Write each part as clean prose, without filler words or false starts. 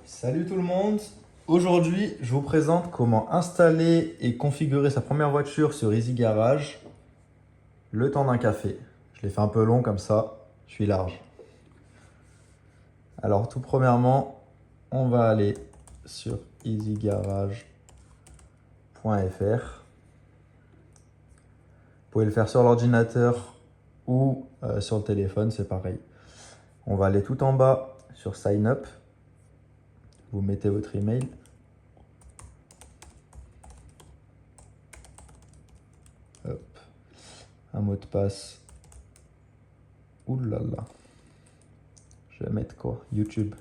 Salut tout le monde. Aujourd'hui, je vous présente comment installer et configurer sa première voiture sur Easy Garage le temps d'un café. Je l'ai fait un peu long comme ça, je suis large. Alors tout premièrement, on va aller sur easygarage.fr. Vous pouvez le faire sur l'ordinateur ou sur le téléphone, c'est pareil. On va aller tout en bas sur Sign Up. Vous mettez votre email. Hop. Un mot de passe. Ouh là là. Je vais mettre quoi? YouTube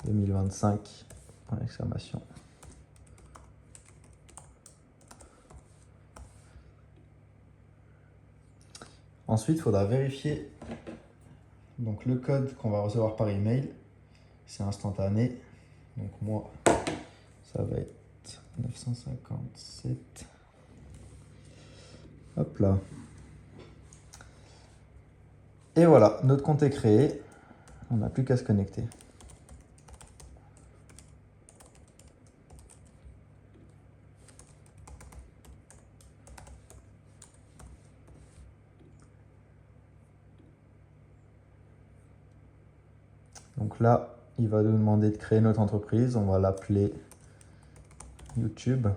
2025. Point d'exclamation. Ensuite, il faudra vérifier donc, le code qu'on va recevoir par email. C'est instantané. Donc moi, ça va être 957. Hop là. Et voilà, notre compte est créé. On n'a plus qu'à se connecter. Donc là, il va nous demander de créer notre entreprise. On va l'appeler YouTube.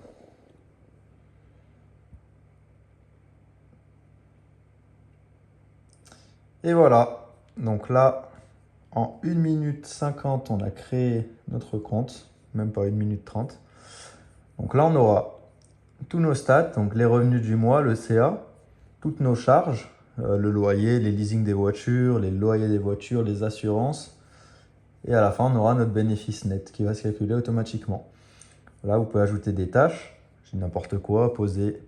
Et voilà. Donc là, en 1 minute 50, on a créé notre compte. Même pas 1 minute 30. Donc là, on aura tous nos stats, donc les revenus du mois, le CA, toutes nos charges, le loyer, les leasings des voitures, les loyers des voitures, les assurances. Et à la fin, on aura notre bénéfice net qui va se calculer automatiquement. Là, vous pouvez ajouter des tâches, j'ai n'importe quoi, poser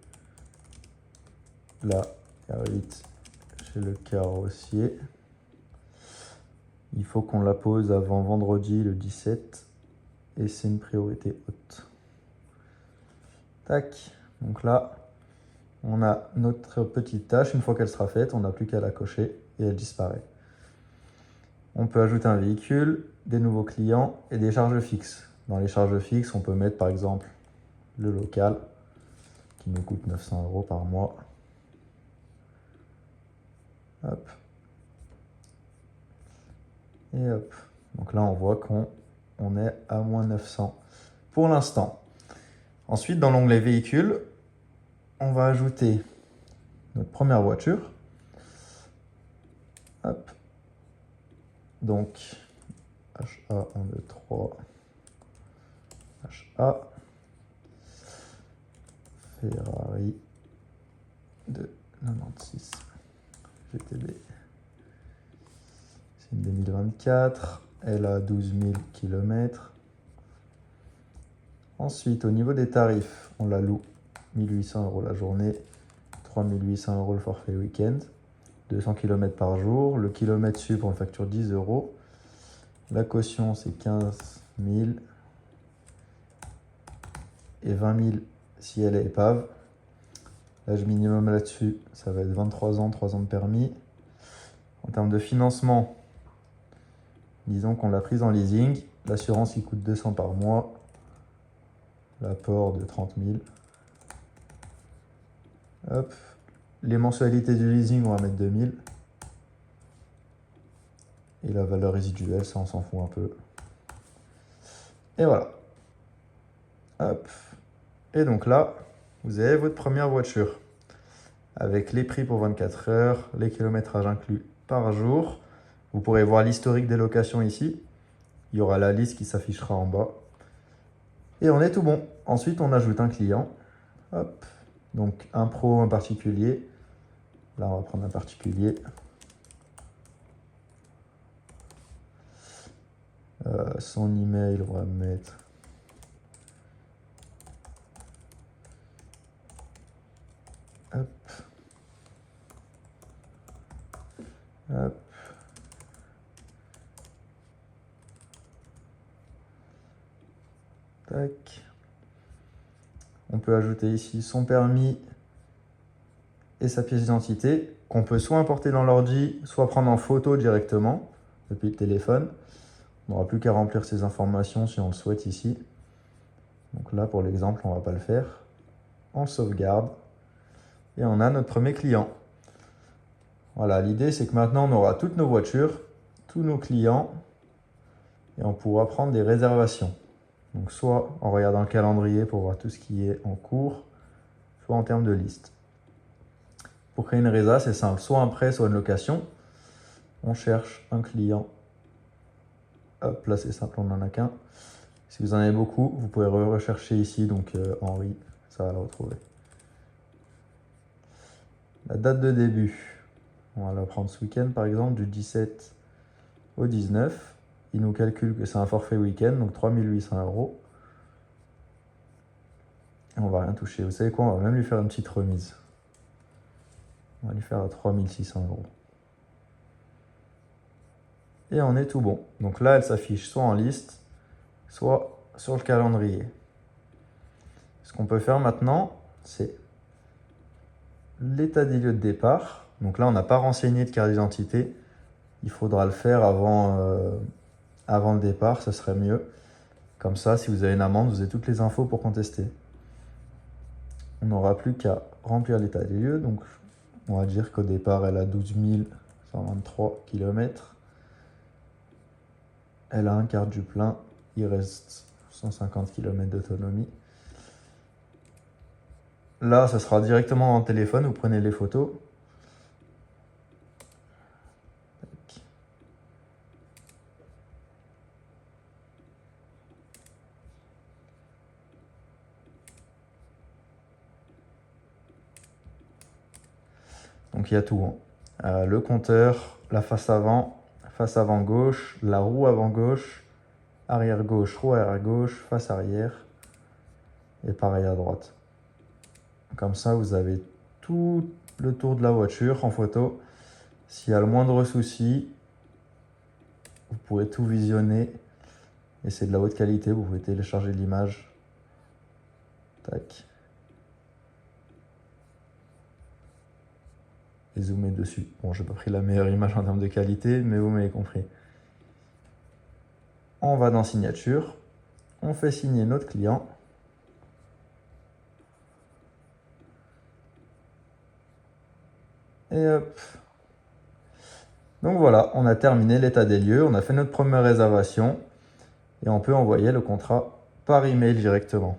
la R8 chez le carrossier. Il faut qu'on la pose avant vendredi le 17 et c'est une priorité haute. Tac, donc là, on a notre petite tâche. Une fois qu'elle sera faite, on n'a plus qu'à la cocher et elle disparaît. On peut ajouter un véhicule, des nouveaux clients et des charges fixes. Dans les charges fixes, on peut mettre par exemple le local qui nous coûte 900 € par mois. Hop. Et hop. Donc là, on voit qu'on est à moins 900 pour l'instant. Ensuite, dans l'onglet véhicules, on va ajouter notre première voiture. Hop. Donc, HA 1, 2, 3. HA. Ferrari de 96 GTB. C'est une 2024. Elle a 12 000 km. Ensuite, au niveau des tarifs, on la loue 1 800 € la journée, 3 800 € le forfait week-end, 200 km par jour. Le kilomètre sup, on le facture 10 €. La caution, c'est 15 000 et 20 000 si elle est épave. L'âge minimum là-dessus, ça va être 23 ans, 3 ans de permis. En termes de financement, disons qu'on l'a prise en leasing. L'assurance, il coûte 200 par mois. L'apport de 30 000. Hop. Les mensualités du leasing, on va mettre 2000. Et la valeur résiduelle, ça on s'en fout un peu. Et voilà. Hop. Et donc là, vous avez votre première voiture. Avec les prix pour 24 heures, les kilométrages inclus par jour. Vous pourrez voir l'historique des locations ici. Il y aura la liste qui s'affichera en bas. Et on est tout bon. Ensuite, on ajoute un client. Hop. Donc un pro, un particulier. Là, on va prendre un particulier. Son email, on va mettre hop. Hop. Tac. On peut ajouter ici son permis et sa pièce d'identité qu'on peut soit importer dans l'ordi, soit prendre en photo directement depuis le téléphone. On n'aura plus qu'à remplir ces informations si on le souhaite ici. Donc là, pour l'exemple, on ne va pas le faire. On sauvegarde. Et on a notre premier client. Voilà, l'idée c'est que maintenant on aura toutes nos voitures, tous nos clients, et on pourra prendre des réservations. Donc soit en regardant le calendrier pour voir tout ce qui est en cours, soit en termes de liste. Pour créer une résa, c'est simple, soit un prêt, soit une location. On cherche un client. Hop, là c'est simple, on n'en a qu'un. Si vous en avez beaucoup, vous pouvez rechercher ici, donc Henri, ça va le retrouver. La date de début, on va la prendre ce week-end par exemple, du 17 au 19. Il nous calcule que c'est un forfait week-end, donc 3800 €. Et on va rien toucher. Vous savez quoi, on va même lui faire une petite remise. On va lui faire à 3600 €. Et on est tout bon. Donc là, elle s'affiche soit en liste, soit sur le calendrier. Ce qu'on peut faire maintenant, c'est l'état des lieux de départ. Donc là, on n'a pas renseigné de carte d'identité. Il faudra le faire avant le départ, ça serait mieux. Comme ça, si vous avez une amende, vous avez toutes les infos pour contester. On n'aura plus qu'à remplir l'état des lieux. Donc, on va dire qu'au départ, elle a 12 123 km. Elle a un quart du plein. Il reste 150 km d'autonomie. Là, ça sera directement dans le téléphone. Vous prenez les photos. Donc, il y a tout. Le compteur, la face avant gauche, la roue avant gauche, arrière gauche, roue arrière gauche, face arrière. Et pareil à droite. Comme ça, vous avez tout le tour de la voiture en photo. S'il y a le moindre souci, vous pourrez tout visionner. Et c'est de la haute qualité, vous pouvez télécharger l'image. Tac. Et zoomer dessus. Bon, j'ai pas pris la meilleure image en termes de qualité, mais vous m'avez compris. On va dans signature. On fait signer notre client. Et hop. Donc voilà, on a terminé l'état des lieux, on a fait notre première réservation et on peut envoyer le contrat par email directement.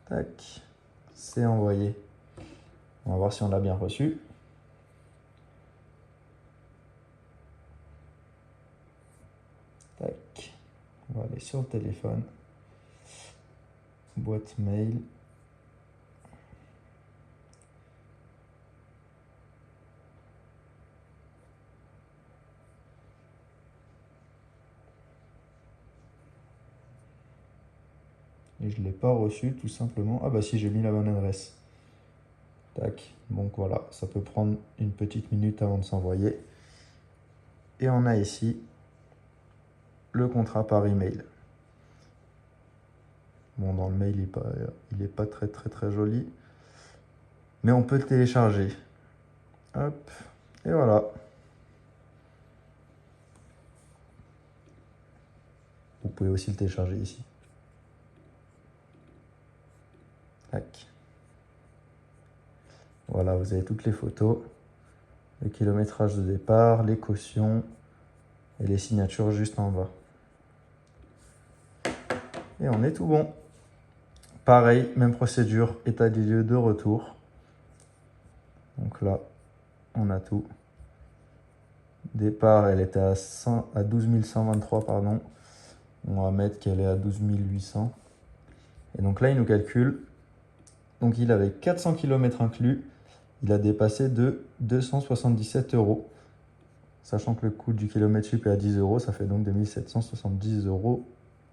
Tac, c'est envoyé. On va voir si on l'a bien reçu. Tac, on va aller sur le téléphone. Boîte mail. Et je ne l'ai pas reçu tout simplement. Ah bah si, j'ai mis la bonne adresse. Tac, donc voilà, ça peut prendre une petite minute avant de s'envoyer. Et on a ici le contrat par email. Bon, dans le mail, il n'est pas très joli. Mais on peut le télécharger. Hop, et voilà. Vous pouvez aussi le télécharger ici. Tac. Voilà, vous avez toutes les photos, le kilométrage de départ, les cautions et les signatures juste en bas. Et on est tout bon. Pareil, même procédure, état des lieux de retour. Donc là, on a tout. Départ, elle était à 12 123, pardon. On va mettre qu'elle est à 12 800. Et donc là, il nous calcule. Donc il avait 400 km inclus. Il a dépassé de 277 €. Sachant que le coût du kilomètre sup est à 10 €, ça fait donc 2770 €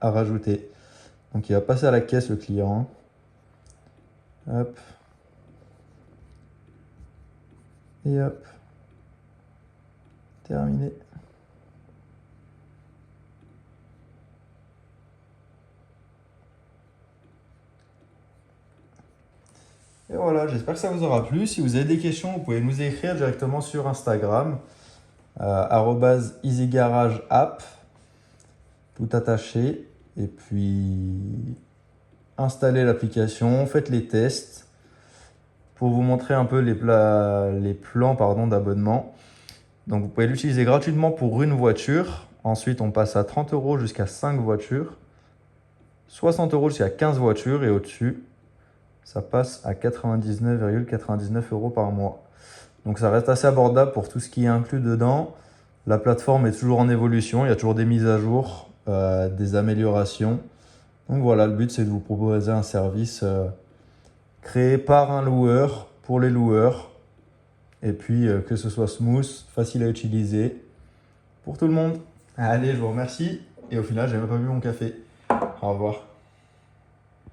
à rajouter. Donc il va passer à la caisse le client. Hop. Et hop. Terminé. Et voilà, j'espère que ça vous aura plu. Si vous avez des questions, vous pouvez nous écrire directement sur Instagram. @easygarageapp, tout attaché. Et puis, installez l'application, faites les tests pour vous montrer un peu les plans d'abonnement. Donc, vous pouvez l'utiliser gratuitement pour une voiture. Ensuite, on passe à 30 € jusqu'à 5 voitures, 60 € jusqu'à 15 voitures et au-dessus, ça passe à 99,99 € par mois. Donc, ça reste assez abordable pour tout ce qui est inclus dedans. La plateforme est toujours en évolution, il y a toujours des mises à jour, des améliorations. Donc voilà, le but c'est de vous proposer un service créé par un loueur, pour les loueurs, et puis que ce soit smooth, facile à utiliser, pour tout le monde. Allez, je vous remercie, et au final j'ai même pas bu mon café. Au revoir.